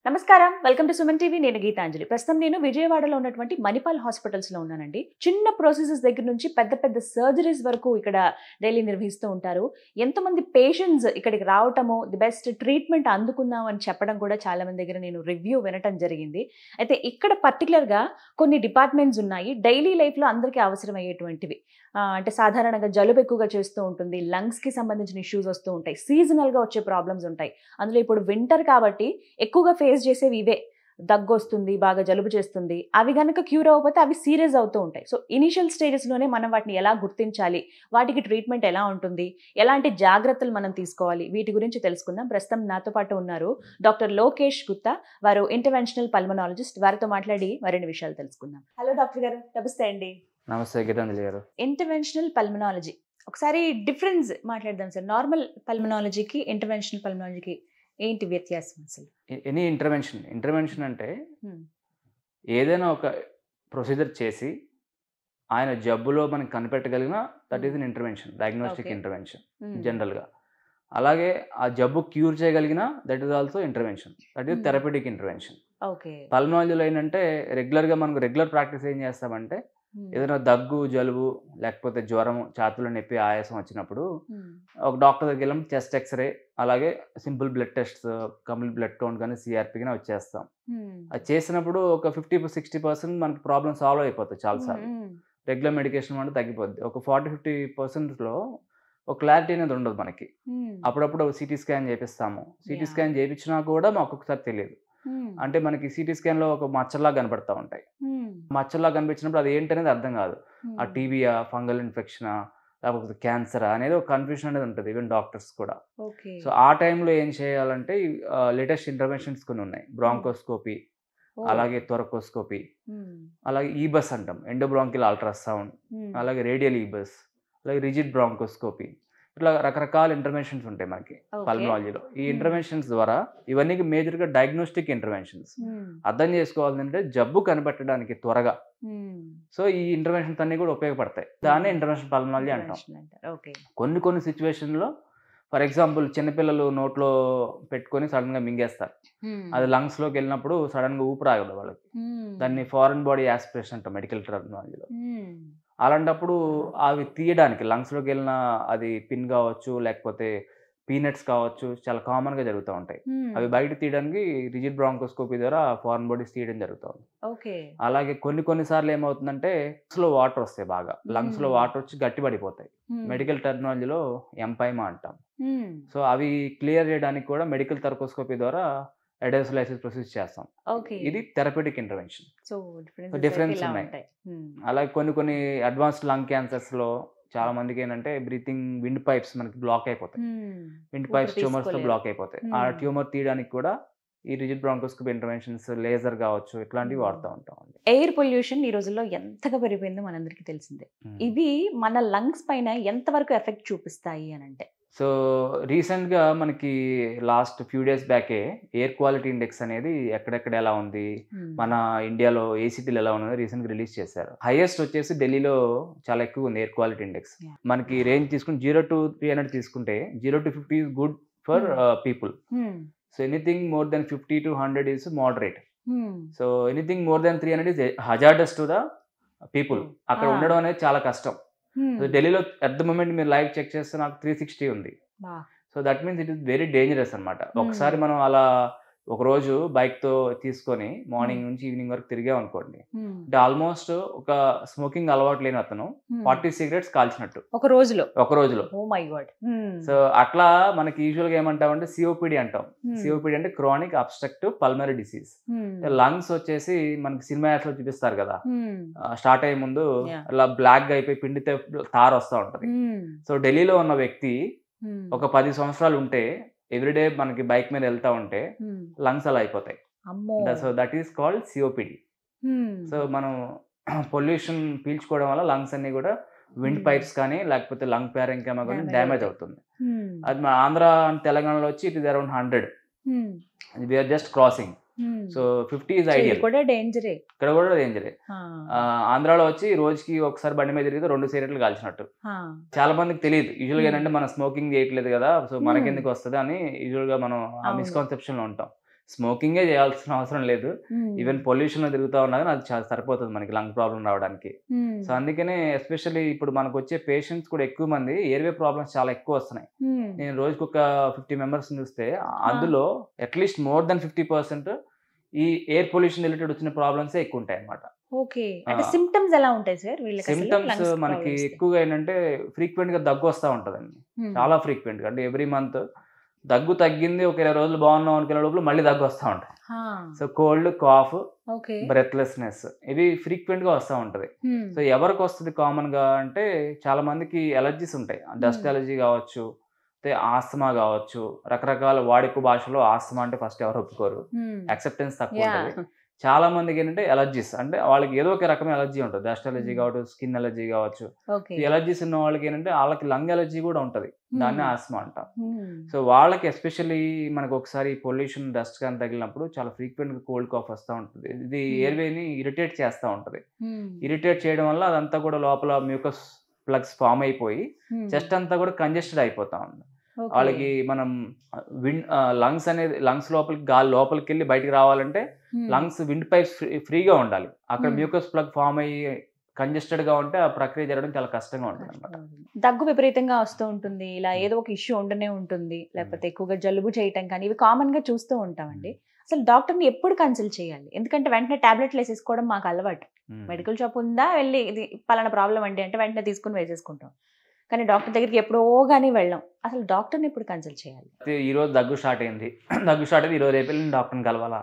నమస్కారం, welcome to Suman TV. నేను గీతాంజలి. ప్రస్తుతం నేను విజయవాడలో ఉన్నటువంటి మణిపాల్ హాస్పిటల్స్ లో ఉన్నానండి. చిన్న ప్రాసెసెస్ దగ్గర నుంచి పెద్ద పెద్ద సర్జరీస్ వరకు ఇక్కడ డైలీ నిర్వహిస్తూ ఉంటారు. ఎంతమంది పేషెంట్స్ ఇక్కడికి రావటము, ది బెస్ట్ ట్రీట్మెంట్ అందుకుందాం అని చెప్పడం కూడా చాలా మంది దగ్గర నేను రివ్యూ వినటం జరిగింది. అయితే ఇక్కడ పర్టికులర్ గా కొన్ని డిపార్ట్మెంట్స్ ఉన్నాయి, డైలీ లైఫ్ లో అందరికీ అవసరమయ్యేటువంటివి. అంటే సాధారణంగా జలుబు ఎక్కువగా చేస్తూ ఉంటుంది, లంగ్స్ కి సంబంధించిన ఇష్యూస్ వస్తూ ఉంటాయి, సీజనల్ గా వచ్చే ప్రాబ్లమ్స్ ఉంటాయి. అందులో ఇప్పుడు వింటర్ కాబట్టి ఎక్కువగా ఫేస్ చేసేవి ఇవే. దగ్గు వస్తుంది, బాగా జలుబు చేస్తుంది. అవి గనక క్యూర్ అవ్వకపోతే అవి సీరియస్ అవుతూ ఉంటాయి. సో ఇనిషియల్ స్టేజెస్ లోనే మనం వాటిని ఎలా గుర్తించాలి, వాటికి ట్రీట్మెంట్ ఎలా ఉంటుంది, ఎలాంటి జాగ్రత్తలు మనం తీసుకోవాలి, వీటి గురించి తెలుసుకుందాం. ప్రస్తుతం నాతో పాటు ఉన్నారు డాక్టర్ లోకేష్ గుప్తా. వారు ఇంటర్వెన్షనల్ పల్మనాలజిస్ట్. వారితో మాట్లాడి మరిన్ని విషయాలు తెలుసుకుందాం. హలో డాక్టర్ గారు, నమస్తే అండి. నమస్తే గీతాంజలి గారు. ఇంటర్వెన్షనల్ పల్మనాలజీ, ఒకసారి డిఫరెన్స్ మాట్లాడదాం సార్. నార్మల్ పల్మనాలజీకి ఇంటర్వెన్షనల్ పల్మనాలజీకి ఏంటి వ్యత్యాసం అసలు? ఎనీ ఇంటర్వెన్షన్ అంటే ఏదైనా ఒక ప్రొసీజర్ చేసి ఆయన జబ్బులో మనకి కనిపెట్టగలిగిన that is an intervention, diagnostic intervention జనరల్గా. అలాగే ఆ జబ్బు క్యూర్ చేయగలిగిన that is also intervention, that is therapeutic intervention. పల్మనాలజీలో ఏంటంటే రెగ్యులర్గా మనకు రెగ్యులర్ ప్రాక్టీస్ ఏం చేస్తామంటే ఏదైనా దగ్గు, జలుబు, లేకపోతే జ్వరం, ఛాతీలో నొప్పి, ఆయాసం వచ్చినప్పుడు ఒక డాక్టర్ దగ్గరికి వెళ్ళి చెస్ట్ ఎక్స్రే, అలాగే simple blood test, complete blood count కానీ సిఆర్పి కానీ వచ్చేస్తాం. అది చేసినప్పుడు ఒక 50-60% మనకి ప్రాబ్లమ్ సాల్వ్ అయిపోతుంది చాలాసార్లు. రెగ్యులర్ మెడికేషన్ అంటే తగ్గిపోద్ది. ఒక 40-50%లో ఒక క్లారిటీ అనేది ఉండదు మనకి. అప్పుడప్పుడు సిటీ స్కాన్ చేపిస్తాము. సిటీ స్కాన్ చేయించినా కూడా మాకు ఒక్కొక్కసారి తెలియదు. అంటే మనకి సిటీ స్కాన్లో ఒక మచ్చల్లా కనబడతా ఉంటాయి. మచ్చల్లా కనిపించినప్పుడు అది ఏంటనేది అర్థం కాదు. ఆ టీబీయా, ఫంగల్ ఇన్ఫెక్షనా, లేకపోతే క్యాన్సరా అనేది ఒక కన్ఫ్యూషన్ అనేది ఉంటుంది ఈవెన్ డాక్టర్స్ కూడా. సో ఆ టైంలో ఏం చేయాలంటే లేటెస్ట్ ఇంటర్వెన్షన్స్ కొన్ని ఉన్నాయి. బ్రాంకోస్కోపీ, అలాగే థొరకోస్కోపీ, అలాగే ఈబస్ అంటాం, ఎండోబ్రాంకిల్ అల్ట్రాసౌండ్, అలాగే రేడియల్ ఈబస్, అలాగే రిజిడ్ బ్రాంకోస్కోపీ. ఇట్లా రకరకాల ఇంటర్వెన్షన్స్ ఉంటాయి మనకి పల్మనాలజీలో. ఈ ఇంటర్వెన్షన్స్ ద్వారా ఇవన్నీ మేజర్గా డయాగ్నోస్టిక్ ఇంటర్వెన్షన్స్. అర్థం చేసుకోవాలంటే జబ్బు కనిపెట్టడానికి త్వరగా. సో ఈ ఇంటర్వెన్షన్స్ అన్ని కూడా ఉపయోగపడతాయి. దాన్ని ఇంటర్వెన్షనల్ పల్మనాలజీ అంటాం. కొన్ని సిచ్యువేషన్లో ఫర్ ఎగ్జాంపుల్ చిన్నపిల్లలు నోట్లో పెట్టుకొని సడన్గా మింగేస్తారు. అది లంగ్స్లోకి వెళ్ళినప్పుడు సడన్గా ఊపిరి ఆగదు వాళ్ళకి. దాన్ని ఫారెన్ బాడీ యాస్పిరేషన్ అంటాం మెడికల్ టర్మినాలజీలో. అలాంటప్పుడు అవి తీయడానికి లంగ్స్లోకి వెళ్ళిన అది పిన్ కావచ్చు, లేకపోతే పీనట్స్ కావచ్చు, చాలా కామన్గా జరుగుతూ ఉంటాయి. అవి బయట తీయడానికి రిజిడ్ బ్రాంకోస్కోపీ ద్వారా ఫారెన్ బాడీస్ తీయడం జరుగుతుంది. అలాగే కొన్నిసార్లు ఏమవుతుందంటే లంగ్స్లో వాటర్ వస్తాయి, బాగా లంగ్స్లో వాటర్ వచ్చి గట్టి పడిపోతాయి. మెడికల్ టర్మినాలజీలో ఎంపైమా అంటాం. సో అవి క్లియర్ చేయడానికి కూడా మెడికల్ థొరకోస్కోపీ ద్వారా ఎడోసలైసిస్ ప్రొసీజ్ చేస్తాం. ఇది థెరపటిక్ ఇంటర్వెన్షన్. డిఫరెన్స్ ఉన్నాయి. అలాగే కొన్ని అడ్వాన్స్డ్ లంగ్ క్యాన్సర్స్లో చాలా మందికి ఏంటంటే బ్రీతింగ్ విండ్ పైప్స్ మనకి బ్లాక్ అయిపోతాయి. విండ్ పైప్స్ ట్యూమర్స్తో బ్లాక్ అయిపోతాయి. ఆ ట్యూమర్ తీయడానికి కూడా ఈ రిజిడ్ బ్రాంకోస్కోపీ ఇంటర్వెన్షన్స్, లేజర్ కావచ్చు, ఇట్లాంటివి వాడుతూ ఉంటాం. ఎయిర్ పొల్యూషన్ ఈ రోజుల్లో ఎంతగా పెరిగిపోయిందో మనందరికీ తెలిసిందే. ఇవి మన లంగ్స్ పైన ఎంతవరకు ఎఫెక్ట్ చూపిస్తాయి అని అంటే, సో రీసెంట్గా మనకి లాస్ట్ ఫ్యూ డేస్ బ్యాకే ఎయిర్ క్వాలిటీ ఇండెక్స్ అనేది ఎక్కడెక్కడ ఎలా ఉంది, మన ఇండియాలో ఏసీటీలు ఎలా ఉన్నది రీసెంట్గా రిలీజ్ చేశారు. హైయెస్ట్ వచ్చేసి ఢిల్లీలో చాలా ఎక్కువ ఉంది ఎయిర్ క్వాలిటీ ఇండెక్స్. మనకి రేంజ్ తీసుకుని 0 to 300 తీసుకుంటే 0 to 50 is good for people. So anything more than 50 to 100 is moderate. So anything more than 300 is hazardous to the people. అక్కడ ఉండడం అనేది చాలా కష్టం. ఢిల్లీలో అట్ ద మూమెంట్ మీరు లైవ్ చెక్ చేస్తే నాకు 360 ఉంది. So that means it is very dangerous అనమాట. ఒకసారి మనం అలా ఒక రోజు బైక్తో తీసుకొని మార్నింగ్ నుంచి ఈవినింగ్ వరకు తిరిగాం అనుకోండి, అంటే ఆల్మోస్ట్ ఒక స్మోకింగ్ అలవాటు లేని అతను 40 cigarettes కాల్చినట్టు ఒక రోజులో. సో అట్లా మనకి యూజువల్గా ఏమంటామంటే సిఓపిడి అంటాం. సిఓపిడి అంటే chronic obstructive pulmonary disease. Lungs వచ్చేసి మనకి సినిమా యాడ్స్ లో చూపిస్తారు కదా, స్టార్ట్ అయ్యే ముందు అలా బ్లాక్ గా అయిపోయి పిండితే తార్ వస్తూ ఉంటది. సో ఢిల్లీలో ఉన్న వ్యక్తి ఒక 10 సంవత్సరాలు ఉంటే ఎవ్రీడే మనకి బైక్ మీద వెళ్తా ఉంటే లంగ్స్ అలా అయిపోతాయి. So that is called COPD. So మనం పొల్యూషన్ పీల్చుకోవడం వల్ల లంగ్స్ అన్ని కూడా విండ్ పైప్స్ కానీ లేకపోతే లంగ్ ప్యారెంకైమా కానీ డ్యామేజ్ అవుతుంది. అది మన ఆంధ్ర తెలంగాణలో వచ్చి it is around 100. We're just crossing. So 50 is ideal. ఇక్కడ కూడా డేంజరే. ఆంధ్రాలో వచ్చి రోజుకి ఒకసారి బండి మీద తిరిగితే 2 సిగరెట్లు కాల్చినట్టు. చాలా మందికి తెలియదు. యూజువల్ గా ఏంటంటే మనం స్మోకింగ్ చేయట్లేదు కదా, సో మనకెందుకు వస్తుంది అని యూజువల్ గా మనం ఆ మిస్కాన్సెప్షన్ లో ఉంటాం. స్మోకింగే చేయాల్సిన అవసరం లేదు. ఈవెన్ పొల్యూషన్లో తిరుగుతూ ఉన్నా కానీ అది చాలా సరిపోతుంది మనకి లంగ్ ప్రాబ్లం రావడానికి. సో అందుకనే ఎస్పెషల్లీ ఇప్పుడు మనకు వచ్చే పేషెంట్స్ కూడా ఎక్కువ మంది ఎయిర్వే ప్రాబ్లమ్స్ చాలా ఎక్కువ వస్తున్నాయి. నేను రోజుకి ఒక 50 మెంబర్స్ చూస్తే అందులో అట్లీస్ట్ మోర్ దెన్ 50% ఈ ఎయిర్ పొల్యూషన్ రిలేటెడ్ వచ్చిన ప్రాబ్లమ్సే ఎక్కువ ఉంటాయి అన్నమాట. ఓకే. అంటే సిమ్టమ్స్ ఎలా ఉంటాయి సార్ వీళ్ళకి? సిమ్టమ్స్ మనకి ఎక్కువగా ఏంటంటే ఫ్రీక్వెంట్ గా దగ్గు వస్తూ ఉంటుందండి. చాలా ఫ్రీక్వెంట్ గా, అంటే ఎవ్రీ మంత్ దగ్గు తగ్గింది ఒక 20 రోజులు బాగున్నాం అనుకునే లోపల మళ్ళీ దగ్గు వస్తూ ఉంటాయి. సో కోల్డ్, కాఫ్, బ్రెత్లెస్నెస్ ఇవి ఫ్రీక్వెంట్ గా వస్తూ ఉంటది. సో ఎవరికి వస్తుంది కామన్ గా అంటే చాలా మందికి ఎలర్జీస్ ఉంటాయి. డస్ట్ ఎలర్జీ కావచ్చు, ఆస్తమా కావచ్చు, రకరకాల వాడుక భాషలో ఆస్తమా అంటే ఫస్ట్ ఎవరు ఒప్పుకోరు, యాక్సెప్టెన్స్ తక్కువ ఉంటుంది. చాలా మందికి ఏంటంటే ఎలర్జీస్ అంటే వాళ్ళకి ఏదో ఒక రకమైన ఎలర్జీ ఉంటుంది. డస్ట్ ఎలర్జీ కావచ్చు, స్కిన్ ఎలర్జీ కావచ్చు. ఈ ఎలర్జీస్ ఉన్న వాళ్ళకి ఏంటంటే వాళ్ళకి లంగ్ ఎలర్జీ కూడా ఉంటుంది, దాన్ని ఆస్మా అంటాం. సో వాళ్ళకి ఎస్పెషల్లీ మనకు ఒకసారి పొల్యూషన్ డస్ట్ కానీ తగిలినప్పుడు చాలా ఫ్రీక్వెంట్ గా కోల్డ్ కాఫ్ వస్తూ ఉంటుంది. ఇది ఎయిర్వేని ఇరిటేట్ చేస్తూ ఉంటుంది. ఇరిటేట్ చేయడం వల్ల అదంతా కూడా లోపల మ్యూకస్ ప్లగ్స్ ఫామ్ అయిపోయి చెస్ట్ అంతా కూడా కంజెస్టెడ్ అయిపోతా ఉంది. వాళ్ళకి మనం లంగ్స్ అనేది లంగ్స్ లోపలికి గాలి లోపలికి వెళ్ళి బయటికి రావాలంటే లంగ్స్ విండ్ పైప్స్ ఫ్రీగా ఉండాలి. అక్కడ మ్యూకస్ ప్లగ్ ఫామ్ అయ్యి కంజెస్టెడ్ గా ఉంటే ఆ ప్రక్రియ జరగడం చాలా కష్టంగా ఉంటుంది అన్నమాట. దగ్గు విపరీతంగా వస్తూ ఉంటుంది, ఇలా ఏదో ఒక ఇష్యూ ఉండనే ఉంటుంది, లేకపోతే ఎక్కువగా జలుబు చేయటం కానీ ఇవి కామన్ గా చూస్తూ ఉంటామండి. అసలు డాక్టర్ని ఎప్పుడు కన్సల్ట్ చేయాలి? ఎందుకంటే వెంటనే టాబ్లెట్లు వేసేసుకోవడం మాకు అలవాటు. మెడికల్ షాప్ ఉందా, వెళ్ళి ఇది పలానా ప్రాబ్లం అండి అంటే వెంటనే తీసుకుని వేసేసుకుంటాం. కానీ డాక్టర్ దగ్గరికి ఎప్పుడో కానీ వెళ్ళాం. అసలు డాక్టర్ని ఎప్పుడు కన్సల్ట్ చేయాలి? ఈ రోజు దగ్గు స్టార్ట్ అయింది, ఈ రోజు రేపు వెళ్ళి డాక్టర్ని కలవాలా?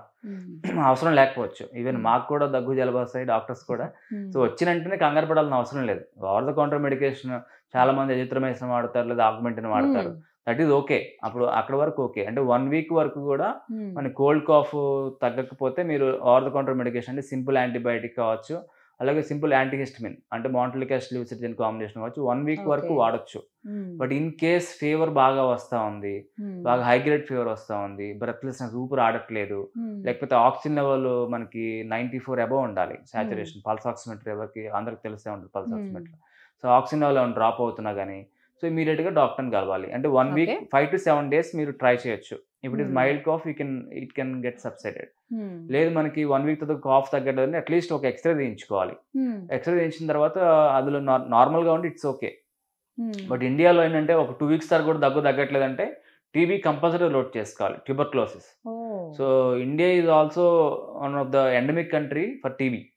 అవసరం లేకపోవచ్చు. ఈవెన్ మాకు కూడా దగ్గు జలుబు వస్తాయి, డాక్టర్స్ కూడా. సో వచ్చిన వెంటనే కంగారు పడాల్సిన అవసరం లేదు. ఓవర్ ద కౌంటర్ మెడికేషన్ చాలా మంది ఎజిత్రోమైసిన్ వాడతారు, లేదా ఆగ్మెంటిన్ వాడతారు. That is okay. అప్పుడు అక్కడ వరకు ఓకే. అంటే 1 వీక్ వరకు కూడా మన కోల్డ్ కాఫ్ తగ్గకపోతే మీరు ఓవర్ ద కౌంటర్ మెడికేషన్ అంటే సింపుల్ యాంటీబయాటిక్ కావచ్చు, అలాగే సింపుల్ యాంటీహిస్టమిన్ అంటే మాంటలిక్ యాసిడ్ లివోసిట్రిజిన్ కాంబినేషన్ కావచ్చు 1 వీక్ వరకు వాడచ్చు. బట్ ఇన్ కేస్ ఫీవర్ బాగా వస్తూ ఉంది, బాగా హైగ్రేడ్ ఫీవర్ వస్తూ ఉంది, బ్రెత్లెస్నెస్ ఊపిరి ఆడట్లేదు, లేకపోతే ఆక్సిజన్ లెవెల్ మనకి 94 అబవ్ ఉండాలి సాచురేషన్. పల్స్ ఆక్సిమీటర్ ఎవరికి అందరికి తెలిసే ఉంటుంది pulse oximeter. So oxygen level ఏమైనా డ్రాప్ అవుతున్నా కానీ సో ఇమీడియట్ గా డాక్టర్ని కలవాలి. అంటే 1 వీక్ 5 to 7 days మీరు ట్రై చేయొచ్చు. If it is mild cough it can get subsided. లేదు మనకి 1 వీక్ తర్వాత కాఫ్ తగ్గదని అట్లీస్ట్ ఒక ఎక్స్రే తీయించుకోవాలి. ఎక్స్రే తీయించిన తర్వాత అందులో నార్మల్ గా ఉండి ఇట్స్ ఓకే. బట్ ఇండియాలో ఏంటంటే ఒక 2 weeks తర్వాత కూడా దగ్గు తగ్గట్లేదంటే టీబీ కంపల్సరీ లోడ్ చేసుకోవాలి, tuberculosis. So India is also one of the endemic country for టీబీకి.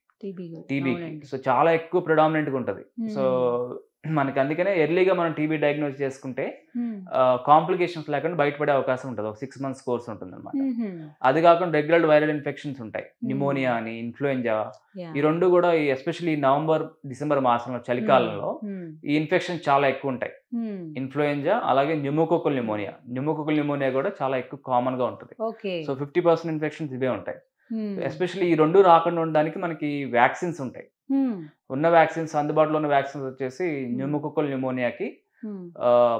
సో చాలా ఎక్కువ ప్రిడామినెంట్ గా ఉంటుంది. సో మనకి అందుకనే ఎర్లీగా మనం టీబీ డయాగ్నోస్ చేసుకుంటే కాంప్లికేషన్స్ లేకుండా బయటపడే అవకాశం ఉంటుంది. ఒక 6 months కోర్స్ ఉంటుంది అనమాట. అది కాకుండా రెగ్యులర్ వైరల్ ఇన్ఫెక్షన్స్ ఉంటాయి, న్యూమోనియా అని, ఇన్ఫ్లుయెంజా. ఈ రెండు కూడా ఎస్పెషల్లీ నవంబర్ డిసెంబర్ మాసంలో చలికాలంలో ఈ ఇన్ఫెక్షన్ చాలా ఎక్కువ ఉంటాయి. ఇన్ఫ్లుయెంజా అలాగే న్యూమోకోకల్ న్యూమోనియా కూడా చాలా ఎక్కువ కామన్ గా ఉంటుంది. సో 50% ఇన్ఫెక్షన్స్ ఇవే ఉంటాయి. ఎస్పెషల్లీ ఈ రెండు రాకుండా ఉండడానికి మనకి వ్యాక్సిన్స్ ఉంటాయి. ఉన్న వ్యాక్సిన్స్ అందుబాటులో ఉన్న వ్యాక్సిన్స్ వచ్చేసి న్యూమోకోకల్ న్యూమోనియాకి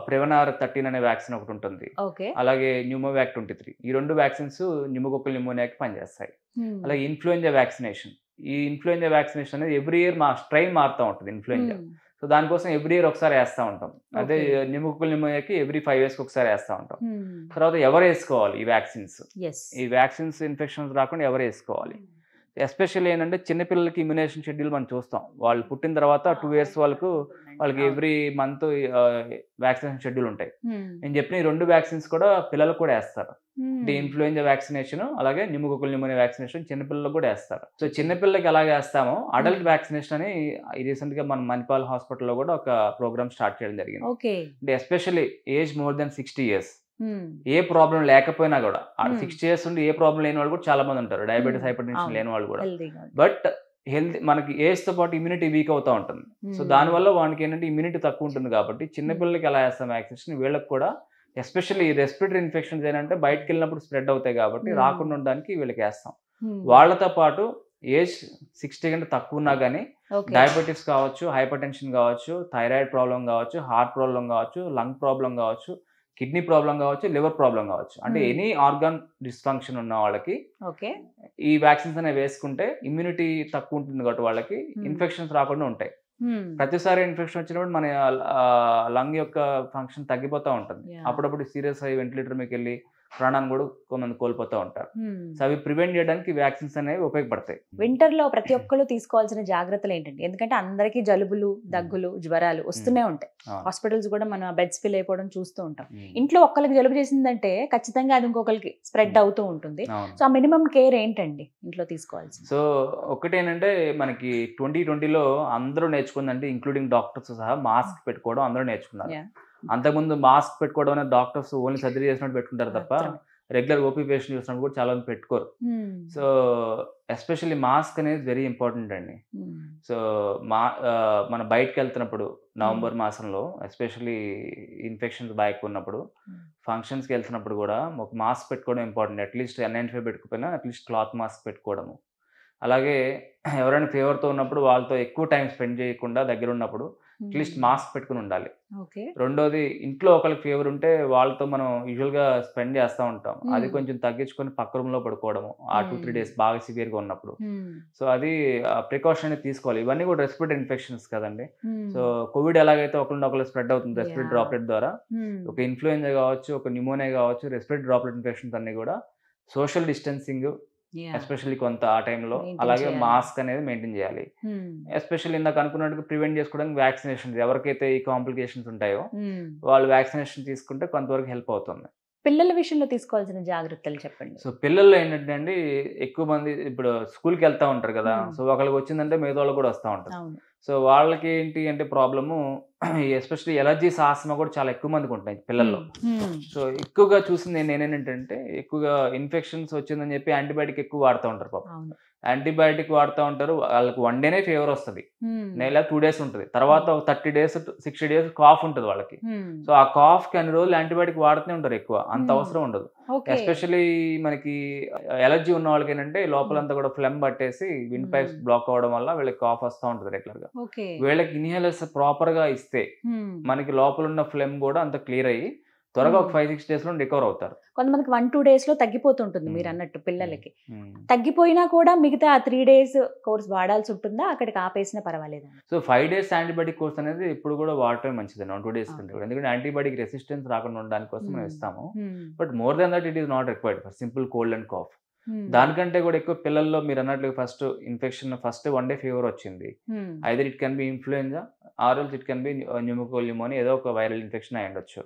ప్రివెనార్ 13 అనే వ్యాక్సిన్ ఒకటి ఉంటుంది, అలాగే న్యూమోవాక్ 23. ఈ రెండు వ్యాక్సిన్స్ న్యూమోకోకల్ న్యూమోనియాకి పనిచేస్తాయి. అలాగే ఇన్ఫ్లుయెంజా వ్యాక్సినేషన్, ఈ ఇన్ఫ్లుయెంజా వ్యాక్సినేషన్ అనేది ఎవ్రీ ఇయర్ స్ట్రెయిన్ మారుతూ ఉంటుంది ఇన్ఫ్లుయెంజా. సో దానికోసం ఎవ్రీ ఇయర్ ఒకసారి వేస్తూ ఉంటాం. అదే న్యూమోకోకల్ న్యూమోనియాకి ఎవ్రీ 5 years ఒకసారి వేస్తూ ఉంటాం. తర్వాత ఎవరు వేసుకోవాలి ఈ వ్యాక్సిన్స్? ఈ వ్యాక్సిన్స్ ఇన్ఫెక్షన్స్ రాకుండా ఎవరు వేసుకోవాలి? ఎస్పెషల్లీ ఏంటంటే చిన్నపిల్లలకి ఇమ్యునేషన్ షెడ్యూల్ మనం చూస్తాం. వాళ్ళు పుట్టిన తర్వాత 2 years వాళ్ళకి ఎవ్రీ మంత్ వ్యాక్సినేషన్ షెడ్యూల్ ఉంటాయి. నేను చెప్పిన ఈ 2 వ్యాక్సిన్స్ కూడా పిల్లలకు కూడా వేస్తారు. అంటే ఇన్ఫ్లుయెంజా వ్యాక్సినేషన్ అలాగే న్యూమోకోకల్ న్యూమోనియా వ్యాక్సినేషన్ చిన్నపిల్లలకు కూడా వేస్తారు. సో చిన్నపిల్లలకి ఎలా వేస్తామో అడల్ట్ వ్యాక్సినేషన్ అని రీసెంట్ గా మన మణిపాల్ హాస్పిటల్లో కూడా ఒక ప్రోగ్రామ్ స్టార్ట్ చేయడం జరిగింది. అంటే especially age more than 60 years ఏ ప్రాబ్లం లేకపోయినా కూడా 60 years ఉండి ఏ ప్రాబ్లం లేని వాళ్ళు కూడా చాలా మంది ఉంటారు, డయాబెటీస్ హైపర్ టెన్షన్ లేని వాళ్ళు కూడా. బట్ హెల్త్ మనకి ఏజ్ తో పాటు ఇమ్యూనిటీ వీక్ అవుతా ఉంటుంది. సో దానివల్ల వానికి ఏంటంటే ఇమ్యూనిటీ తక్కువ ఉంటుంది. కాబట్టి చిన్నపిల్లలకి ఎలా వేస్తాం వ్యాక్సినేషన్, వీళ్ళకి కూడా ఎస్పెషల్లీ రెస్పిరేటరీ ఇన్ఫెక్షన్స్ ఏంటంటే బయటకు వెళ్ళినప్పుడు స్ప్రెడ్ అవుతాయి కాబట్టి రాకుండా ఉండడానికి వీళ్ళకి వేస్తాం. వాళ్ళతో పాటు ఏజ్ 60 కంటే తక్కువ ఉన్నా కానీ డయాబెటీస్ కావచ్చు, హైపర్ టెన్షన్ కావచ్చు, థైరాయిడ్ ప్రాబ్లం కావచ్చు, హార్ట్ ప్రాబ్లం కావచ్చు, లంగ్ ప్రాబ్లం కావచ్చు, కిడ్నీ ప్రాబ్లం కావచ్చు, లివర్ ప్రాబ్లం కావచ్చు, అంటే ఎనీ ఆర్గాన్ డిస్ఫంక్షన్ ఉన్న వాళ్ళకి ఈ వ్యాక్సిన్స్ అనేవి వేసుకుంటే ఇమ్యూనిటీ తక్కువ ఉంటుంది కాబట్టి వాళ్ళకి ఇన్ఫెక్షన్స్ రాకుండా ఉంటాయి. ప్రతిసారి ఇన్ఫెక్షన్ వచ్చినప్పుడు మన లంగ్ యొక్క ఫంక్షన్ తగ్గిపోతూ ఉంటుంది. అప్పుడప్పుడు సీరియస్ అయ్యి వెంటిలేటర్ మీకు వెళ్ళి ప్రాణాన్ని కూడా కొంతమంది కోల్పోతూ ఉంటారు. సో అవి ప్రివెంట్ చేయడానికి వ్యాక్సిన్స్ అనేవి ఉపయోగపడతాయి. వింటర్ లో ప్రతి ఒక్కరు తీసుకోవాల్సిన జాగ్రత్తలు ఏంటండి? ఎందుకంటే అందరికీ జలుబులు, దగ్గులు, జ్వరాలు వస్తూనే ఉంటాయి. హాస్పిటల్స్ కూడా మన బెడ్స్ ఫిల్ అయిపోవడం చూస్తూ ఉంటాం. ఇంట్లో ఒక్కరికి జలుబు చేసిందంటే ఖచ్చితంగా అది ఇంకొకరికి స్ప్రెడ్ అవుతూ ఉంటుంది. సో ఆ మినిమం కేర్ ఏంటండి ఇంట్లో తీసుకోవాల్సి? సో ఒకటేనంటే మనకి 2020లో అందరూ నేర్చుకుందంటే ఇంక్లూడింగ్ డాక్టర్స్ సహా మాస్క్ పెట్టుకోవడం అందరూ నేర్చుకున్నారు. అంతకుముందు మాస్క్ పెట్టుకోవడం అనేది డాక్టర్స్ ఓన్లీ సర్జరీ చేసినట్టు పెట్టుకుంటారు తప్ప రెగ్యులర్ ఓపీ పేషెంట్ చూసినప్పుడు కూడా చాలా మంది పెట్టుకోరు. సో ఎస్పెషల్లీ మాస్క్ అనేది వెరీ ఇంపార్టెంట్ అండి. సో మనం బయటకు వెళ్తున్నప్పుడు నవంబర్ మాసంలో ఎస్పెషల్లీ ఇన్ఫెక్షన్స్ బాగా ఉన్నప్పుడు ఫంక్షన్స్కి వెళ్తున్నప్పుడు కూడా ఒక మాస్క్ పెట్టుకోవడం ఇంపార్టెంట్. అట్లీస్ట్ N95 పెట్టుకోకపోయినా అట్లీస్ట్ క్లాత్ మాస్క్ పెట్టుకోవడము. అలాగే ఎవరైనా ఫీవర్తో ఉన్నప్పుడు వాళ్ళతో ఎక్కువ టైం స్పెండ్ చేయకుండా దగ్గర ఉన్నప్పుడు అట్లీస్ట్ మాస్క్ పెట్టుకుని ఉండాలి. రెండోది ఇంట్లో ఒకరికి ఫీవర్ ఉంటే వాళ్ళతో మనం యూజువల్గా స్పెండ్ చేస్తూ ఉంటాం. అది కొంచెం తగ్గించుకొని పక్క రూమ్లో పడుకోవడము ఆ 2-3 days బాగా సివియర్గా ఉన్నప్పుడు. సో అది ప్రికాషన్ అనేది తీసుకోవాలి. ఇవన్నీ కూడా రెస్పిరేటరీ ఇన్ఫెక్షన్స్ కదండి. సో కోవిడ్ ఎలాగైతే ఒకరినొకరు స్ప్రెడ్ అవుతుంది రెస్పిరేటరీ డ్రాప్లెట్ ద్వారా, ఒక ఇన్ఫ్లుయెంజా కావచ్చు, ఒక న్యూమోనియా కావచ్చు, రెస్పిరేటరీ డ్రాప్లెట్ ఇన్ఫెక్షన్స్ అన్ని కూడా సోషల్ డిస్టెన్సింగ్ ఎస్పెషల్లీ కొంత ఆ టైంలో, అలాగే మాస్క్ అనేది మెయింటైన్ చేయాలి. ఎస్పెషల్లీ ఇందాక అనుకున్నట్టుగా ప్రివెంట్ చేసుకోవడానికి వ్యాక్సినేషన్, ఎవరికైతే ఈ కాంప్లికేషన్స్ ఉంటాయో వాళ్ళు వ్యాక్సినేషన్ తీసుకుంటే కొంతవరకు హెల్ప్ అవుతుంది. పిల్లల విషయంలో తీసుకోవాల్సిన జాగ్రత్తలు చెప్పండి. సో పిల్లల్లో ఏంటంటే అండి, ఎక్కువ మంది ఇప్పుడు స్కూల్కి వెళ్తూ ఉంటారు కదా. సో ఒకరికి వచ్చిందంటే మిగతా వాళ్ళకి కూడా వస్తూ ఉంటారు. సో వాళ్ళకి ఏంటి అంటే ప్రాబ్లము, ఎస్పెషల్లీ ఎలర్జీస్, ఆస్మా కూడా చాలా ఎక్కువ మందికి ఉంటాయి పిల్లల్లో. సో ఎక్కువగా చూసింది నేనేంటంటే, ఎక్కువగా ఇన్ఫెక్షన్స్ వచ్చిందని చెప్పి యాంటీబయాటిక్ ఎక్కువ వాడుతూ ఉంటారు పాపం. యాంటీబయాటిక్ వాడుతూ ఉంటారు, వాళ్ళకి 1 day ఫీవర్ వస్తుంది, నెల 2 days ఉంటుంది, తర్వాత 30 days 60 days కాఫ్ ఉంటుంది వాళ్ళకి. సో ఆ కాఫ్కి అన్ని రోజులు యాంటీబయాటిక్ వాడుతూనే ఉంటారు, ఎక్కువ అంత అవసరం ఉండదు. ఎస్పెషల్లీ మనకి ఎలర్జీ ఉన్న వాళ్ళకి ఏంటంటే లోపలంతా కూడా ఫ్లెమ్ పట్టేసి విండ్ పైప్స్ బ్లాక్ అవడం వల్ల వీళ్ళకి కాఫ్ వస్తూ ఉంటుంది రెగ్యులర్ గా. వీళ్ళకి ఇన్హేలర్స్ ప్రాపర్ గా ఇస్తే మనకి లోపల ఉన్న ఫ్లెమ్ కూడా అంత క్లియర్ అయ్యి త్వరగా ఒక 5-6 days లో రికవర్ అవుతారు. కొంతమందికి 1-2 days లో తగ్గిపోతుంటుంది మీరు అన్నట్టు. పిల్లలకి తగ్గిపోయినా కూడా మిగతా 3 days కోర్స్ వాడాల్సి ఉంటుందా, అక్కడికి ఆపేసినా పర్వాలేదా? సో 5 days యాంటీబయాటిక్ కోర్స్ అనేది ఇప్పుడు కూడా వాడటమే మంచిది 1-2 days కంటే కూడా. ఎందుకంటే యాంటీబయాటిక్ రెసిస్టెన్స్ రాకుండా ఉండడానికి కోసం మనం ఇస్తాము. But more than that it is not required for simple cold and cough. దానికంటే కూడా ఎక్కువ పిల్లల్లో మీరు అన్నట్లు first infection, first 1 day fever వచ్చింది, either it can be influenza or else it can be pneumococcal pneumonia, ఏదో ఒక వైరల్ ఇన్ఫెక్షన్ అయి ఉండొచ్చు.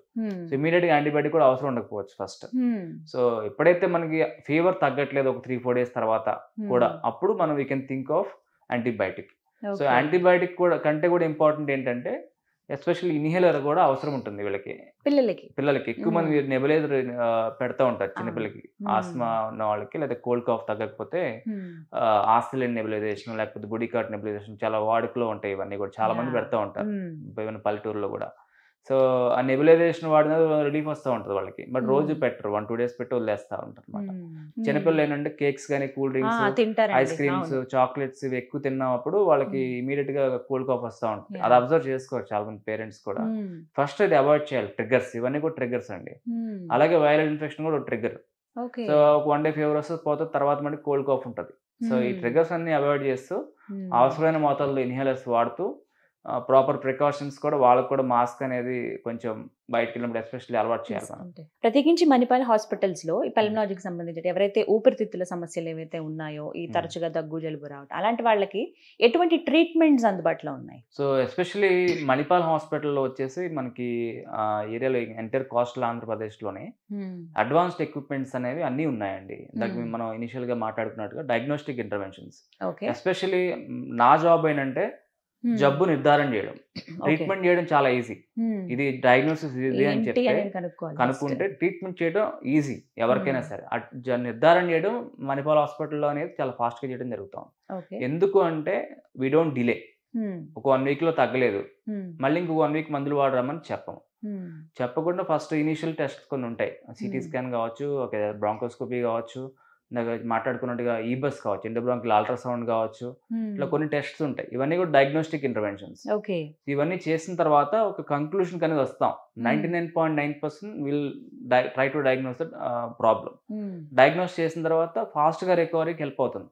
సో ఇమీడియట్ గా యాంటీబయాటిక్ కూడా అవసరం ఉండకపోవచ్చు ఫస్ట్. సో ఎప్పుడైతే మనకి ఫీవర్ తగ్గట్లేదు ఒక 3-4 days తర్వాత కూడా, అప్పుడు మనం we can think of antibiotic. So antibiotic కూడా కంటే కూడా ఇంపార్టెంట్ ఏంటంటే ఎస్పెషల్లీ ఇన్హేలర్ కూడా అవసరం ఉంటుంది వీళ్ళకి, పిల్లలకి. ఎక్కువ మంది నెబులైజర్ పెడతా ఉంటారు చిన్నపిల్లలకి, ఆస్మా ఉన్న వాళ్ళకి, లేదా కోల్డ్ కాఫ్ తగ్గకపోతే ఆస్ట్రేలియన్ నెబులైజేషన్, లేకపోతే బుడికాట్ నెబులైజేషన్ చాలా వాడుకలో ఉంటాయి. ఇవన్నీ కూడా చాలా మంది పెడతా ఉంటారు ఈవెన్ పల్లెటూరులో కూడా. సో ఆ నెబులైజేషన్ వాడిన రిలీఫ్ వస్తూ ఉంటుంది వాళ్ళకి, బట్ రోజు పెట్టరు, 1-2 days పెట్టి వదిలేస్తూ ఉంటారు అనమాట. చిన్నపిల్లలు ఏంటంటే కేక్స్ కానీ, cool drinks, ice creams, chocolates ఇవి ఎక్కువ తిన్నప్పుడు వాళ్ళకి ఇమీడియట్ గా కోల్డ్ కాఫ్ వస్తూ ఉంటుంది. అది అబ్జర్వ్ చేసుకోవచ్చు చాలా మంది పేరెంట్స్ కూడా. ఫస్ట్ అది అవాయిడ్ చేయాలి. ట్రిగ్గర్స్, ఇవన్నీ కూడా ట్రిగ్గర్స్ అండి. అలాగే వైరల్ ఇన్ఫెక్షన్ కూడా ట్రిగ్గర్. సో 1 day ఫీవర్ వస్తుంది, పోతుంది, తర్వాత మనకి కోల్డ్ కాఫ్ ఉంటుంది. సో ఈ ట్రిగ్గర్స్ అన్ని అవాయిడ్ చేస్తూ అవసరమైన మోతాదులో ఇన్హేలర్స్ వాడుతూ ప్రాపర్ ప్రికాషన్స్ కూడా, వాళ్ళకు కూడా మాస్క్ అనేది కొంచెం బయటకు వెళ్ళినప్పుడు ఎస్పెషల్లీ అలవాటు చేయాలి. ప్రత్యేకించి మణిపాల్ హాస్పిటల్స్ లో ఈ పల్మనాలజీకి సంబంధించి ఎవరైతే ఊపిరితిత్తుల సమస్యలు ఏవైతే ఉన్నాయో, ఈ తరచుగా దగ్గు జలుబు రావడం, అలాంటి వాళ్ళకి ఎటువంటి ట్రీట్మెంట్స్ అందుబాటులో ఉన్నాయి? సో ఎస్పెషల్లీ మణిపాల్ హాస్పిటల్లో వచ్చేసి మనకి ఏరియాలో ఎంటైర్ కోస్టల్ ఆంధ్రప్రదేశ్లోనే అడ్వాన్స్డ్ ఎక్విప్మెంట్స్ అనేవి అన్నీ ఉన్నాయండి. దానికి మనం ఇనిషియల్ గా మాట్లాడుకున్నట్టుగా డయాగ్నోస్టిక్ ఇంటర్వెన్షన్స్. ఎస్పెషల్లీ నా జాబ్ ఏంటంటే జబ్బు నిర్ధారణ చేయడం, ట్రీట్మెంట్ చేయడం చాలా ఈజీ. ఇది డయాగ్నోసిస్ ఈజీ అని చెప్తే కనుక్కుంటే ట్రీట్మెంట్ చేయడం ఈజీ ఎవరికైనా సరే. నిర్ధారణ చేయడం మణిపాల్ హాస్పిటల్లో అనేది చాలా ఫాస్ట్ గా చేయడం జరుగుతాం. ఎందుకు అంటే వీ డోంట్ డిలే. ఒక 1 week లో తగ్గలేదు, మళ్ళీ ఇంకో 1 week మందులు వాడరామని చెప్పము. చెప్పకుండా ఫస్ట్ ఇనిషియల్ టెస్ట్ కొన్ని ఉంటాయి. సిటీ స్కాన్ కావచ్చు, బ్రాంకోస్కోపీ కావచ్చు, మాట్లాడుకున్నట్టుగా ఈబస్ కావచ్చు, ఎండోబ్రాంకిల్ అల్ట్రాసౌండ్ కావచ్చు, ఇట్లా కొన్ని టెస్ట్స్ ఉంటాయి. ఇవన్నీ కూడా డయాగ్నోస్టిక్ ఇంటర్వెన్షన్స్. ఇవన్నీ చేసిన తర్వాత ఒక కంక్లూషన్ అనేది వస్తాం. 99.9% will try to diagnose the problem. Diagnose చేసిన తర్వాత ఫాస్ట్ గా రికవరీకి హెల్ప్ అవుతుంది.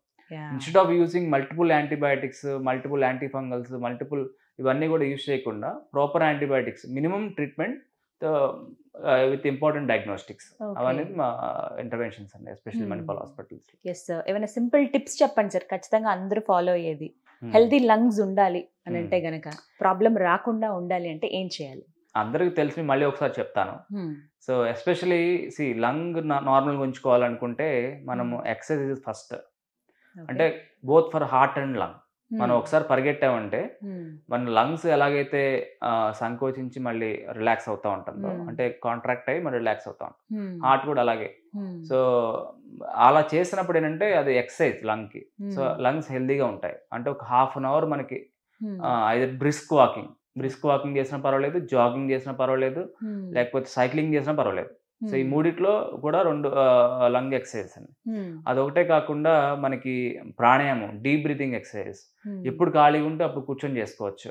Instead of using multiple antibiotics, multiple antifungals, ఇవన్నీ కూడా యూజ్ చేయకుండా proper antibiotics, minimum treatment with important diagnostics అవనేది మా ఇంటర్వెన్షన్స్ అండి, especially Manipal hospitals. Yes sir, ఏమైనా సింపుల్ టిప్స్ చెప్పండి సార్, ఖచ్చితంగా అందరూ ఫాలో అయ్యేది. హెల్తీ లంగ్స్ ఉండాలి అని అంటే గనక, ప్రాబ్లం రాకుండా ఉండాలి అంటే ఏం చేయాలి? అందరికి తెలిసి మళ్ళీ ఒకసారి చెప్తాను. సో ఎస్పెషలీ లంగ్ నార్మల్గా ఉంచుకోవాలనుకుంటే మనము ఎక్సర్సైజ్ ఫస్ట్, అంటే both for heart and lung. మనం ఒకసారి పరిగెట్టామంటే మన లంగ్స్ ఎలాగైతే సంకోచించి మళ్ళీ రిలాక్స్ అవుతా ఉంటుందో, అంటే కాంట్రాక్ట్ అయ్యి మళ్ళీ రిలాక్స్ అవుతా ఉంటుంది, హార్ట్ కూడా అలాగే. సో అలా చేసినప్పుడు ఏంటంటే అది ఎక్సర్సైజ్ లంగ్కి. సో లంగ్స్ హెల్దీగా ఉంటాయి. అంటే ఒక హాఫ్ అన్ అవర్ మనకి ఐదర్ బ్రిస్క్ వాకింగ్ చేసినా పర్వాలేదు, జాగింగ్ చేసినా పర్వాలేదు, లేకపోతే సైక్లింగ్ చేసినా పర్వాలేదు. సో ఈ మూడిట్లో కూడా 2 లంగ్ ఎక్సర్సైజ్ అండి. అదొకటే కాకుండా మనకి ప్రాణాయామం, డీప్ బ్రీతింగ్ ఎక్సర్సైజ్ ఎప్పుడు ఖాళీగా ఉంటే అప్పుడు కూర్చొని చేసుకోవచ్చు.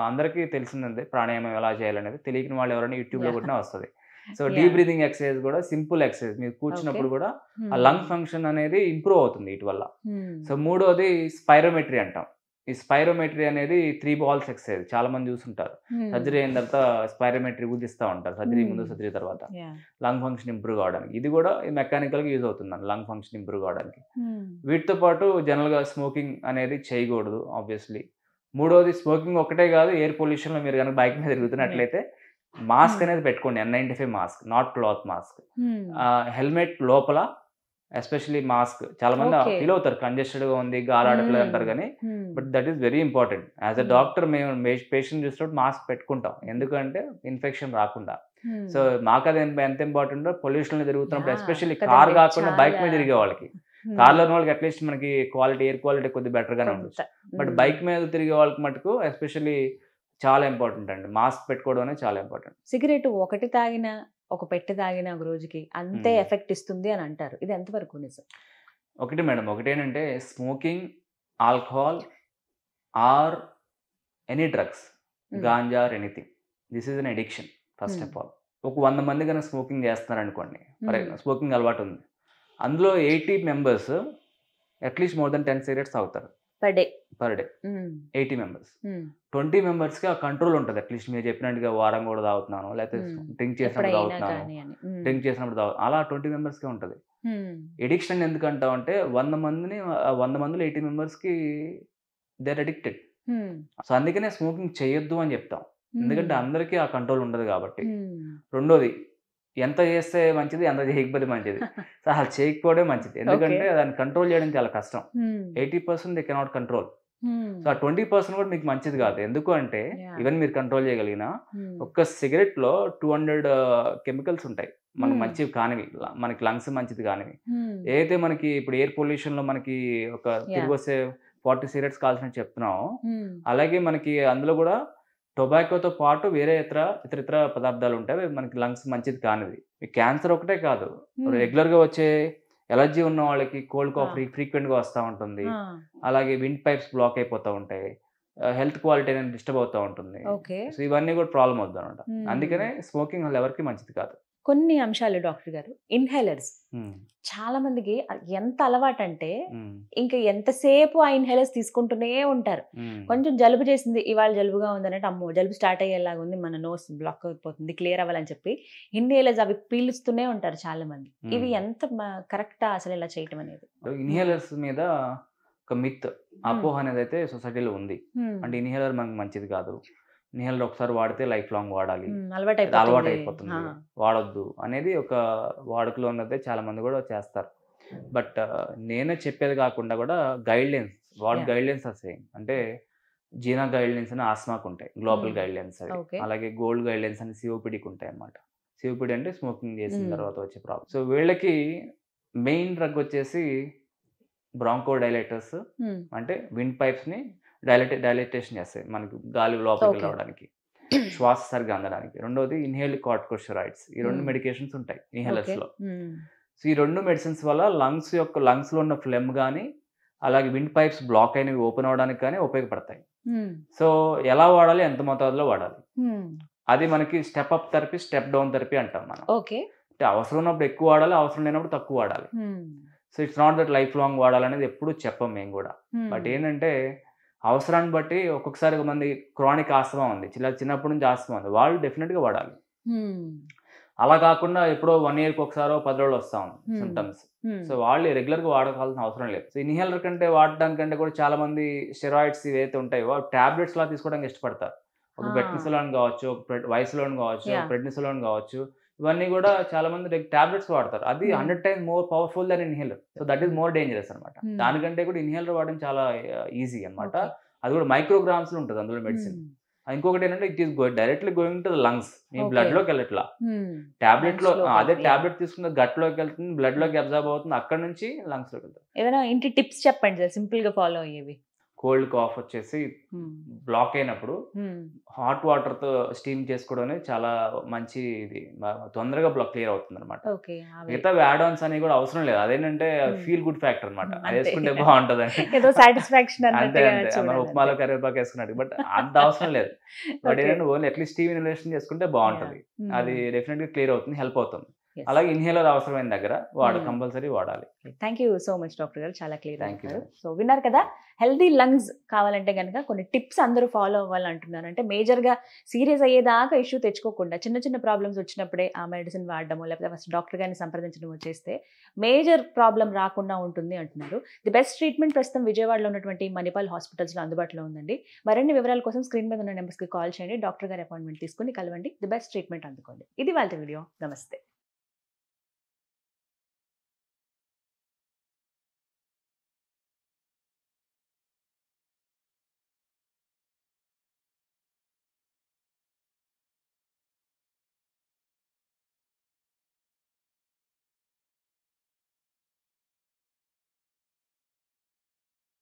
అందరికీ తెలిసిందే ప్రాణాయామం ఎలా చేయాలనేది. తెలియని వాళ్ళు ఎవరైనా యూట్యూబ్లో కొట్టినా వస్తుంది. సో డీప్ బ్రీతింగ్ ఎక్సర్సైజ్ కూడా సింపుల్ ఎక్సర్సైజ్. మీరు కూర్చున్నప్పుడు కూడా ఆ లంగ్ ఫంక్షన్ అనేది ఇంప్రూవ్ అవుతుంది వీటి వల్ల. సో మూడోది స్పైరోమెట్రీ అంటాం. ఈ స్పైరోమెట్రీ అనేది 3 balls ఎక్సర్సైజ్. చాలా మంది చూస్తుంటారు, సర్జరీ అయిన తర్వాత స్పైరోమెట్రీ ఊదిస్తూ ఉంటారు, సర్జరీ ముందు సర్జరీ తర్వాత, లంగ్ ఫంక్షన్ ఇంప్రూవ్ కావడానికి. ఇది కూడా మెకానికల్గా యూజ్ అవుతుంది లంగ్ ఫంక్షన్ ఇంప్రూవ్ కావడానికి. వీటితో పాటు జనరల్గా స్మోకింగ్ అనేది చేయకూడదు ఆబ్వియస్లీ. మూడోది స్మోకింగ్ ఒకటే కాదు, ఎయిర్ పొల్యూషన్లో మీరు కనుక బైక్ మీద తిరుగుతున్నట్లయితే మాస్క్ అనేది పెట్టుకోండి, N95 mask, not cloth mask. Helmet లోపల ఎస్పెషలీ మాస్క్. చాలా మంది ఫీల్ అవుతారు కంజెస్టెడ్ గా ఉంది, గాలాడట్లేదు అంటారు, కానీ but that is very important. As a doctor మేము పేషెంట్ చూసినప్పుడు మాస్క్ పెట్టుకుంటాం, ఎందుకంటే ఇన్ఫెక్షన్ రాకుండా. సో మాకు అది ఎంత ఇంపార్టెంట్, పొల్యూషన్ లో తిరుగుతున్నప్పుడు ఎస్పెషల్లీ కార్ కాకుండా బైక్ మీద తిరిగే వాళ్ళకి, కార్లో ఉన్న వాళ్ళకి అట్లీస్ట్ మనకి ఎయిర్ క్వాలిటీ కొద్దిగా బెటర్ గానే ఉండొచ్చు, బట్ బైక్ మీద తిరిగే వాళ్ళకి మటుకు ఎస్పెషల్లీ చాలా ఇంపార్టెంట్ అండి, మాస్క్ పెట్టుకోవడం అనేది చాలా ఇంపార్టెంట్. సిగరెట్ ఒకటి తాగినా, ఒక పెట్టి తాగిన ఒక రోజుకి అంతే ఎఫెక్ట్ ఇస్తుంది అని అంటారు, ఇది ఎంతవరకు నిజం? ఒకటి మేడం, ఒకటేనంటే smoking, alcohol or any drugs, ganja or anything, this is an addiction first of all. ఒక 100 మంది కనుక స్మోకింగ్ చేస్తున్నారు అనుకోండి, స్మోకింగ్ అలవాటు ఉంది, అందులో 80 members at least more than 10 cigarettes తాగుతారు పర్ డే. 80 members. 20 members ఆ కంట్రోల్ ఉంటుంది. అట్లీస్ట్ మీరు చెప్పినట్టుగా వారం కూడా తాగుతున్నాను, లేకపోతే డ్రింక్ చేసినప్పుడు తాగుతున్నాను, అలా 20 members ఉంటుంది. ఎడిక్షన్ ఎందుకంటాం అంటే 100 మందిలో 80 members they are addicted. So అందుకనే స్మోకింగ్ చేయొద్దు అని చెప్తాం, ఎందుకంటే అందరికీ ఆ కంట్రోల్ ఉండదు కాబట్టి. రెండోది, ఎంత చేస్తే మంచిది, ఎంత చేయకపోతే మంచిది. సో అలా చేయకపోవడం మంచిది, ఎందుకంటే దాన్ని కంట్రోల్ చేయడం చాలా కష్టం. 80% దే కెనాట్ కంట్రోల్. సో ఆ 20% కూడా మీకు మంచిది కాదు. ఎందుకు అంటే ఈవెన్ మీరు కంట్రోల్ చేయగలిగిన ఒక్క సిగరెట్ లో 200 కెమికల్స్ ఉంటాయి, మనకు మంచివి కానివి, మనకి లంగ్స్ మంచిది కానివి. ఏదైతే మనకి ఇప్పుడు ఎయిర్ పొల్యూషన్ లో మనకి ఒక తిరిగి వస్తే 40 cigarettes కావాల్సిన చెప్తున్నాం, అలాగే మనకి అందులో కూడా టొబాకోతో పాటు వేరే ఇతర పదార్థాలు ఉంటాయి, మనకి లంగ్స్ మంచిది కానిది. క్యాన్సర్ ఒకటే కాదు, రెగ్యులర్ గా వచ్చే ఎలర్జీ ఉన్న వాళ్ళకి కోల్డ్ కాఫ్ ఫ్రీక్వెంట్ గా వస్తూ ఉంటుంది, అలాగే విండ్ పైప్స్ బ్లాక్ అయిపోతూ ఉంటాయి, హెల్త్ క్వాలిటీ అనేది డిస్టర్బ్ అవుతూ ఉంటుంది. సో ఇవన్నీ కూడా ప్రాబ్లం అవుతుంది అనమాట. అందుకనే స్మోకింగ్ ఎవరికి మంచిది కాదు. కొన్ని అంశాలు డాక్టర్ గారు, ఇన్హేలర్స్ చాలా మందికి ఎంత అలవాటు అంటే ఇంకా ఎంతసేపు ఆ ఇన్హేలర్స్ తీసుకుంటూనే ఉంటారు. కొంచెం జలుబు చేసింది, ఇవాళ జలుబుగా ఉందన్నట్టు, అమ్మో జలుబు స్టార్ట్ అయ్యేలాగా ఉంది, మన నోస్ బ్లాక్ అయిపోతుంది, క్లియర్ అవ్వాలని చెప్పి ఇన్హేలర్స్ అవి పీలుస్తూనే ఉంటారు చాలా మంది. ఇవి ఎంత కరెక్టా అసలు ఇలా చేయటం అనేది? ఇన్హేలర్స్ మీద ఒక మిత్, అపోహ అనేది అయితే సొసైటీలో ఉంది. అంటే ఇన్హేలర్ మనకు మంచిది కాదు, ఇన్హేలర్ ఒకసారి వాడితే లైఫ్ లాంగ్ వాడాలి, అలవాటు అయిపోతుంది, వాడొద్దు అనేది ఒక వాడుకలో ఉన్నదే చాలా మంది కూడా చేస్తారు. బట్ నేనే చెప్పేది కాకుండా కూడా గైడ్లైన్స్, గైడ్లైన్స్ వస్తాయి. అంటే జీనా గైడ్లైన్స్ అని ఆస్మాకు ఉంటాయి, గ్లోబల్ గైడ్లైన్స్ అవి, అలాగే గోల్డ్ గైడ్లైన్స్ అని సిఓపిడికి ఉంటాయి అన్నమాట. సిఓపిడి అంటే స్మోకింగ్ చేసిన తర్వాత వచ్చే ప్రాబ్లం. సో వీళ్ళకి మెయిన్ డ్రగ్ వచ్చేసి బ్రాంకో డైలేటర్స్, అంటే విండ్ పైప్స్ ని డైలేటేషన్ చేస్తాయి, మనకి గాలి లోపలికి రావడానికి, శ్వాస సరిగా అందడానికి. రెండోది ఇన్హేల్డ్ కార్టికోస్టెరాయిడ్స్, ఈ 2 మెడికేషన్స్ ఉంటాయి ఇన్హేలర్స్ లో. సో ఈ 2 మెడిసిన్స్ వల్ల లంగ్స్ లో ఉన్న ఫ్లెమ్ కానీ, అలాగే విండ్ పైప్స్ బ్లాక్ అయినవి ఓపెన్ అవడానికి కానీ ఉపయోగపడతాయి. సో ఎలా వాడాలి, ఎంత మోతాదులో వాడాలి, అది మనకి step up therapy, step down therapy అంటాం మనం. అంటే అవసరం ఉన్నప్పుడు ఎక్కువ వాడాలి, అవసరం లేనప్పుడు తక్కువ వాడాలి. So it's not that life long వాడాలనేది ఎప్పుడు చెప్పం మేము కూడా. బట్ ఏంటంటే అవసరాన్ని బట్టి ఒక్కొక్కసారి మంది క్రానిక్ ఆస్తమా ఉంది, చిన్నప్పటి నుంచి ఆస్తమా ఉంది, వాళ్ళు డెఫినెట్గా వాడాలి. అలా కాకుండా ఎప్పుడో 1 ఇయర్కి ఒకసారో 10 రోజులు వస్తా ఉంది సిమ్టమ్స్. సో వాళ్ళు రెగ్యులర్గా వాడకాల్సిన అవసరం లేదు. సో ఇన్హేలర్ కంటే వాడడానికంటే కూడా చాలా మంది స్టెరాయిడ్స్ ఏవైతే ఉంటాయో టాబ్లెట్స్ లా తీసుకోవడానికి ఇష్టపడతారు. ఒక బెట్నిసోలాన్ కావచ్చు, ఒక వైసలోన్ కావచ్చు, ఒక ప్రెడ్నిసోలాన్ కావచ్చు. ఇవన్నీ కూడా చాలా మంది టాబ్లెట్స్ వాడతారు. అది 100 times more powerful than inhaler. So that is more dangerous అనమాట. దానికంటే కూడా ఇన్హేలర్ వాడడం చాలా ఈజీ అనమాట. అది కూడా మైక్రోగ్రామ్స్ లో ఉంటుంది అందులో మెడిసిన్. ఇంకొకటి ఏంటంటే it is directly going to the lungs. Me blood లోకి వెళ్ళట్లా. టాబ్లెట్ లో అదే టాబ్లెట్ తీసుకున్న గట్ లోకి వెళ్తుంది, బ్లడ్ లోకి అబ్జర్వ్ అవుతుంది, అక్కడ నుంచి లంగ్స్ లోకి వెళ్తుంది. ఏదైనా ఇంటి టిప్స్ చెప్పండి సార్, సింపుల్ గా ఫాలో అయ్యేవి. కోల్డ్ కాఫ్ వచ్చేసి బ్లాక్ అయినప్పుడు హాట్ వాటర్ తో స్టీమ్ చేసుకోవడం అనేది చాలా మంచి ఇది, తొందరగా క్లియర్ అవుతుంది అనమాట. మిగతా యాడ్ ఆన్స్ అని కూడా అవసరం లేదు. అదేంటంటే ఫీల్ గుడ్ ఫ్యాక్టర్ అనమాట. అది వేసుకుంటే బాగుంటది అంతే అంతే, మన ఉప్మాలో కరివేపాకు వేసుకున్నట్టు. బట్ అంత అవసరం లేదు. బట్ ఏంటంటే ఓన్లీ అట్లీస్ట్ స్టీమ్ ఇన్హలేషన్ చేసుకుంటే బాగుంటది. అది డెఫినెట్ గా క్లియర్ అవుతుంది, హెల్ప్ అవుతుంది. అలాగే ఇన్హేలర్ అవసరమైన దగ్గర కంపల్సరీ వాడాలి. Thank you so much doctor గారు, చాలా క్లియర్ అయ్యారు. సో విన్నారు కదా, హెల్దీ లంగ్స్ కావాలంటే కనుక కొన్ని టిప్స్ అందరూ ఫాలో అవ్వాలంటున్నారు. అంటే మేజర్గా సీరియస్ అయ్యేదాకా ఇష్యూ తెచ్చుకోకుండా చిన్న చిన్న ప్రాబ్లమ్స్ వచ్చినప్పుడే ఆ మెడిసిన్ వాడడమో లేకపోతే ఫస్ట్ డాక్టర్ గారిని సంప్రదించడమో చేస్తే మేజర్ ప్రాబ్లం రాకుండా ఉంటుంది అంటున్నారు. ది బెస్ట్ ట్రీట్మెంట్ ప్రస్తుతం విజయవాడలో ఉన్నటువంటి మణిపాల్ హాస్పిటల్స్లో అందుబాటులో ఉందండి. మరిన్ని వివరాల కోసం స్క్రీన్ మీద ఉన్న నెంబర్స్కి కాల్ చేయండి. డాక్టర్ గారి అపాయింట్మెంట్ తీసుకుని కలవండి. ది బెస్ట్ ట్రీట్మెంట్ అందుకోండి. ఇది వాళ్ళ వీడియో. నమస్తే.